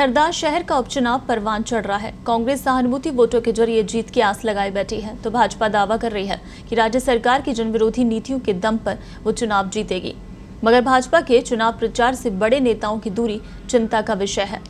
सरदार शहर का उपचुनाव परवान चढ़ रहा है। कांग्रेस सहानुभूति वोटों के जरिए जीत की आस लगाए बैठी है, तो भाजपा दावा कर रही है कि राज्य सरकार की जनविरोधी नीतियों के दम पर वो चुनाव जीतेगी। मगर भाजपा के चुनाव प्रचार से बड़े नेताओं की दूरी चिंता का विषय है।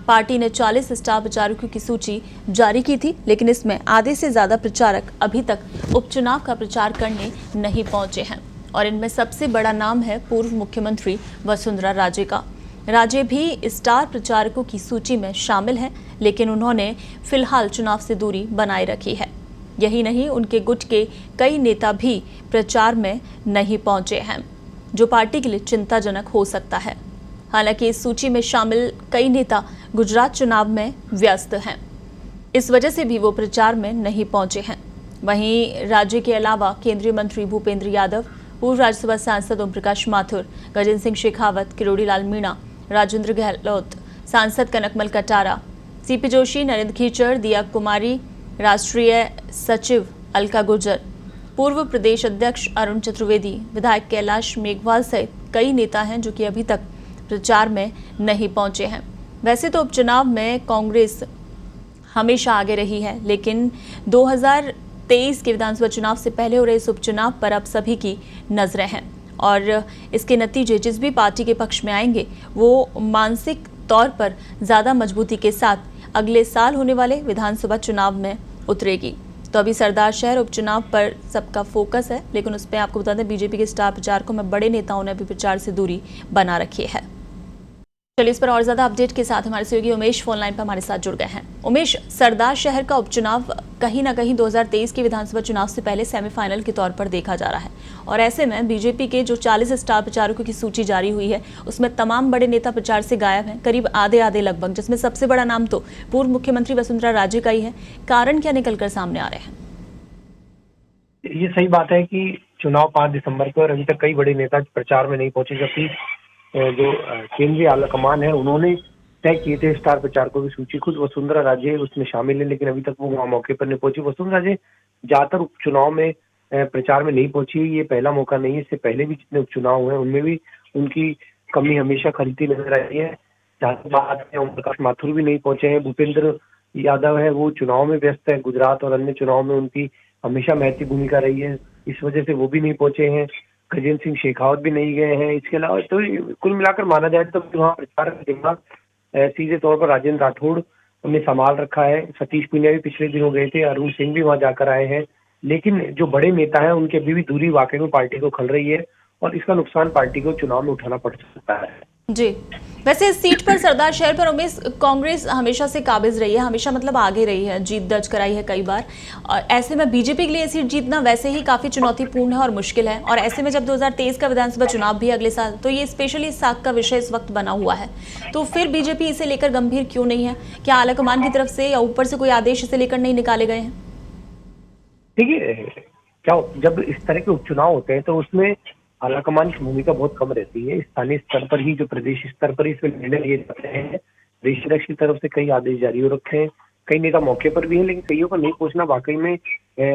पार्टी ने 40 स्टार प्रचारकों की सूची जारी की थी, लेकिन इसमें आधे से ज्यादा प्रचारक अभी तक उपचुनाव का प्रचार करने नहीं पहुंचे हैं और इनमें सबसे बड़ा नाम है पूर्व मुख्यमंत्री वसुंधरा राजे का। राजे भी स्टार प्रचारकों की सूची में शामिल हैं, लेकिन उन्होंने फिलहाल चुनाव से दूरी बनाए रखी है। यही नहीं, उनके गुट के कई नेता भी प्रचार में नहीं पहुंचे हैं, जो पार्टी के लिए चिंताजनक हो सकता है। हालांकि इस सूची में शामिल कई नेता गुजरात चुनाव में व्यस्त हैं, इस वजह से भी वो प्रचार में नहीं पहुंचे हैं। वहीं राज्य के अलावा केंद्रीय मंत्री भूपेंद्र यादव, पूर्व राज्यसभा सांसद ओम प्रकाश माथुर, गजेंद्र सिंह शेखावत, किरोड़ी लाल मीणा, राजेंद्र गहलोत, सांसद कनकमल कटारा, सीपी जोशी, नरेंद्र खीचड़, दिया कुमारी, राष्ट्रीय सचिव अलका गुर्जर, पूर्व प्रदेश अध्यक्ष अरुण चतुर्वेदी, विधायक कैलाश मेघवाल सहित कई नेता हैं जो कि अभी तक प्रचार में नहीं पहुंचे हैं। वैसे तो उपचुनाव में कांग्रेस हमेशा आगे रही है, लेकिन 2023 के विधानसभा चुनाव से पहले हो रहे इस उपचुनाव पर अब सभी की नजरें हैं और इसके नतीजे जिस भी पार्टी के पक्ष में आएंगे वो मानसिक तौर पर ज्यादा मजबूती के साथ अगले साल होने वाले विधानसभा चुनाव में उतरेगी। तो अभी सरदार शहर उपचुनाव पर सबका फोकस है, लेकिन उस पर आपको बता दें बीजेपी के स्टार प्रचारकों में बड़े नेताओं ने अभी प्रचार से दूरी बना रखी है। चलिए इस पर और ज्यादा अपडेट के साथ हमारे सहयोगी उमेश फोन लाइन पर हमारे साथ जुड़ गए हैं। उमेश, सरदार शहर का उपचुनाव कहीं ना कहीं 2023 के विधानसभा चुनाव से पहले सेमीफाइनल के तौर पर देखा जा रहा है और ऐसे में बीजेपी के जो 40 स्टार प्रचारकों की सूची जारी हुई है उसमें तमाम बड़े नेता प्रचार से गायब हैं, करीब आधे लगभग, जिसमें सबसे बड़ा नाम तो पूर्व मुख्यमंत्री वसुंधरा राजे का ही है। कारण क्या निकलकर सामने आ रहे हैं? ये सही बात है कि चुनाव 5 दिसंबर को और अभी तक कई बड़े नेता प्रचार में नहीं पहुंचे, जबकि जो केंद्रीय आला कमान है उन्होंने तय किए थे स्टार प्रचारकों की सूची। खुद वसुंधरा राजे उसमें शामिल है, लेकिन अभी तक वो वहाँ मौके पर नहीं पहुंची। वसुंधरा राजे ज्यादातर उपचुनाव में प्रचार में नहीं पहुंची। ये पहला मौका नहीं है, इससे पहले भी जितने उपचुनाव हुए उनमें भी उनकी कमी हमेशा खलती नजर आई है। जहाँ बात है ओम प्रकाश माथुर भी नहीं पहुंचे हैं। भूपेंद्र यादव है वो चुनाव में व्यस्त है, गुजरात और अन्य चुनाव में उनकी हमेशा महत्वपूर्ण भूमिका रही है, इस वजह से वो भी नहीं पहुंचे हैं। गजेंद्र सिंह शेखावत भी नहीं गए हैं। इसके अलावा तो कुल मिलाकर माना जाए तो वहाँ प्रचार का दिमाग सीधे तौर पर राजेंद्र राठौड़ ने संभाल रखा है। सतीश पूनिया भी पिछले दिनों गए थे, अरुण सिंह भी वहां जाकर आए हैं, लेकिन जो बड़े नेता हैं उनकी अभी भी दूरी वाकई में पार्टी को खल रही है और इसका नुकसान पार्टी को चुनाव में उठाना पड़ सकता है। जी, वैसे इस सीट पर सरदार शहर पर उमेश कांग्रेस हमेशा से काबिज रही है, हमेशा मतलब आगे रही है, जीत दर्ज कराई है कई बार, और ऐसे में बीजेपी के लिए सीट जीतना वैसे ही काफी चुनौतीपूर्ण है और मुश्किल है। और ऐसे में जब 2023 का विधानसभा चुनाव भी अगले साल, तो ये स्पेशली साख का विषय इस वक्त बना हुआ है। तो फिर बीजेपी इसे लेकर गंभीर क्यों नहीं है? क्या आलाकमान की तरफ से या ऊपर से कोई आदेश इसे लेकर नहीं निकाले गए हैं? देखिए, क्या जब इस तरह के उपचुनाव होते हैं तो उसमें आलाकमान की भूमिका बहुत कम रहती है। स्थानीय स्तर पर ही, जो प्रदेश स्तर पर ही इसमें निर्णय लिए जाते हैं। प्रदेश अध्यक्ष की तरफ से कई आदेश जारी हो रखे हैं, कई नेता मौके पर भी हैं, लेकिन कईयों को नहीं पहुंचना वाकई में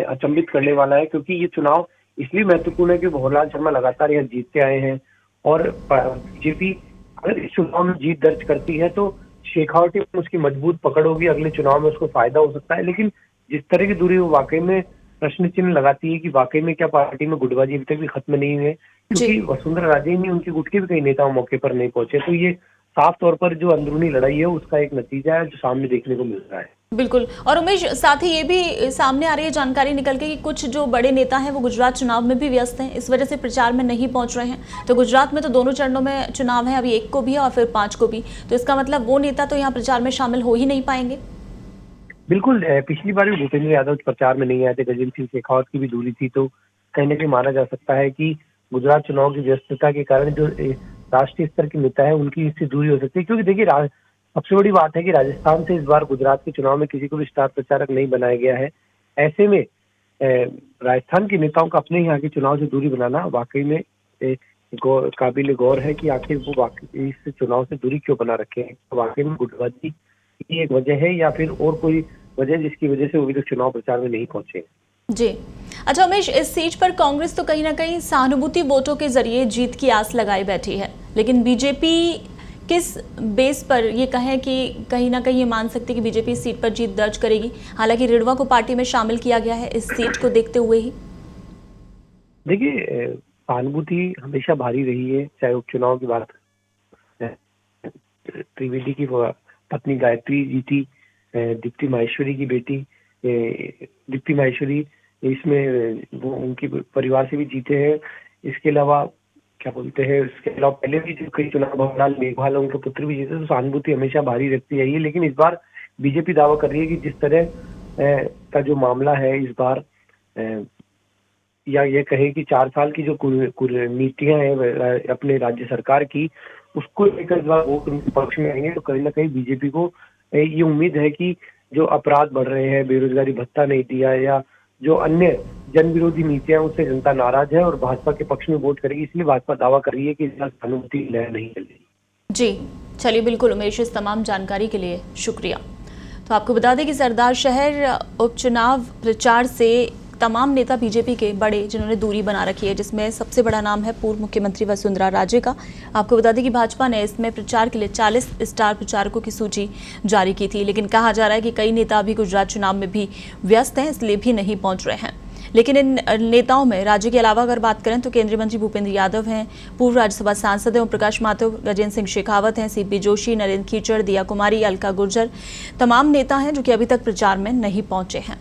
अचंभित करने वाला है, क्योंकि ये चुनाव इसलिए महत्वपूर्ण है कि भंवरलाल शर्मा लगातार यहाँ जीतते आए हैं और बीजेपी अगर इस चुनाव में जीत दर्ज करती है तो शेखावत में उसकी मजबूत पकड़ होगी, अगले चुनाव में उसको फायदा हो सकता है। लेकिन जिस तरह की दूरी वो वाकई में प्रश्न चिन्ह लगाती है कि वाकई में क्या पार्टी में गुटबाजी अभी तक भी खत्म नहीं हुई है, क्योंकि वसुंधरा राजे नहीं, उनके गुट के भी कई नेता मौके पर नहीं पहुंचे। तो ये साफ तौर पर जो अंदरूनी लड़ाई है उसका एक नतीजा है जो सामने देखने को मिल रहा है। बिल्कुल। और उमेश, साथ ही ये भी सामने आ रही है जानकारी निकल के कि कुछ जो बड़े नेता हैं वो गुजरात चुनाव में भी व्यस्त हैं, इस वजह से प्रचार में नहीं पहुंच रहे हैं। तो गुजरात में तो दोनों चरणों में चुनाव है, अभी 1 को भी और फिर 5 को भी, तो इसका मतलब वो नेता तो यहाँ प्रचार में शामिल हो ही नहीं पाएंगे। बिल्कुल, पिछली बार भी भूपेंद्र यादव प्रचार में नहीं आए थे, गजेंद्र सिंह शेखावत की भी दूरी थी, तो कहीं ना कहीं माना जा सकता है कि गुजरात चुनाव की व्यस्तता के कारण जो राष्ट्रीय स्तर के नेता है उनकी इससे दूरी हो सकती है। क्योंकि देखिए, सबसे बड़ी बात है कि राजस्थान से इस बार गुजरात के चुनाव में किसी को भी स्टार प्रचारक नहीं बनाया गया है। ऐसे में राजस्थान के नेताओं का अपने यहाँ के चुनाव से दूरी बनाना वाकई में काबिल गौर है कि आखिर वो वाकई इस चुनाव से दूरी क्यों बना रखे हैं। वाकई में गुटबाजी की एक वजह है या फिर और कोई वजह जिसकी वजह से वो अभी तक चुनाव प्रचार में नहीं पहुंचे? जी, अच्छा उमेश, इस सीट पर कांग्रेस तो कहीं ना कहीं सहानुभूति वोटों के जरिए जीत की आस लगाई बैठी है, लेकिन बीजेपी किस बेस पर ये कहें कि कहीं ना कहीं ये मान सकते कि बीजेपी इस सीट पर जीत दर्ज करेगी? हालांकि रिडवा को पार्टी में शामिल किया गया है इस सीट को देखते हुए ही। देखिए, सहानुभूति हमेशा भारी रही है, चाहे उपचुनाव की बात है। त्रिवेदी की पत्नी गायत्री जीती, दीप्ति माहेश्वरी की बेटी दीप्ति माहेश्वरी इसमें वो उनके परिवार से भी जीते हैं। इसके अलावा क्या बोलते हैं, इसके अलावा पहले भी जो कई चुनाव भवनलाल मेघवाल उनके पुत्र भी जीते, तो सहानुभूति हमेशा भारी रखती है। लेकिन इस बार बीजेपी दावा कर रही है कि जिस तरह का जो मामला है इस बार, या ये कहे कि 4 साल की जो नीतियां हैं अपने राज्य सरकार की, उसको लेकर इस बार वोट उनके पक्ष में आएंगे। तो कहीं ना कहीं बीजेपी को ये उम्मीद है कि जो अपराध बढ़ रहे हैं, बेरोजगारी भत्ता नहीं दिया या जो अन्य जन विरोधी नीतियां, उससे जनता नाराज है और भाजपा के पक्ष में वोट करेगी। इसलिए भाजपा दावा कर रही है कि इस बार सहानुभूति लहर नहीं चलेगी। जी चलिए, बिल्कुल उमेश, इस तमाम जानकारी के लिए शुक्रिया। तो आपको बता दें कि सरदार शहर उपचुनाव प्रचार से तमाम नेता बीजेपी के बड़े जिन्होंने दूरी बना रखी है, जिसमें सबसे बड़ा नाम है पूर्व मुख्यमंत्री वसुंधरा राजे का। आपको बता दें कि भाजपा ने इसमें प्रचार के लिए 40 स्टार प्रचारकों की सूची जारी की थी, लेकिन कहा जा रहा है कि कई नेता अभी गुजरात चुनाव में भी व्यस्त हैं, इसलिए भी नहीं पहुंच रहे हैं। लेकिन इन नेताओं में राज्य के अलावा अगर बात करें तो केंद्रीय मंत्री भूपेंद्र यादव हैं, पूर्व राज्यसभा सांसद हैं ओम प्रकाश माथुर, गजेंद्र सिंह शेखावत हैं, सीपी जोशी, नरेंद्र कीचड़, दिया कुमारी, अलका गुर्जर, तमाम नेता हैं जो कि अभी तक प्रचार में नहीं पहुंचे हैं।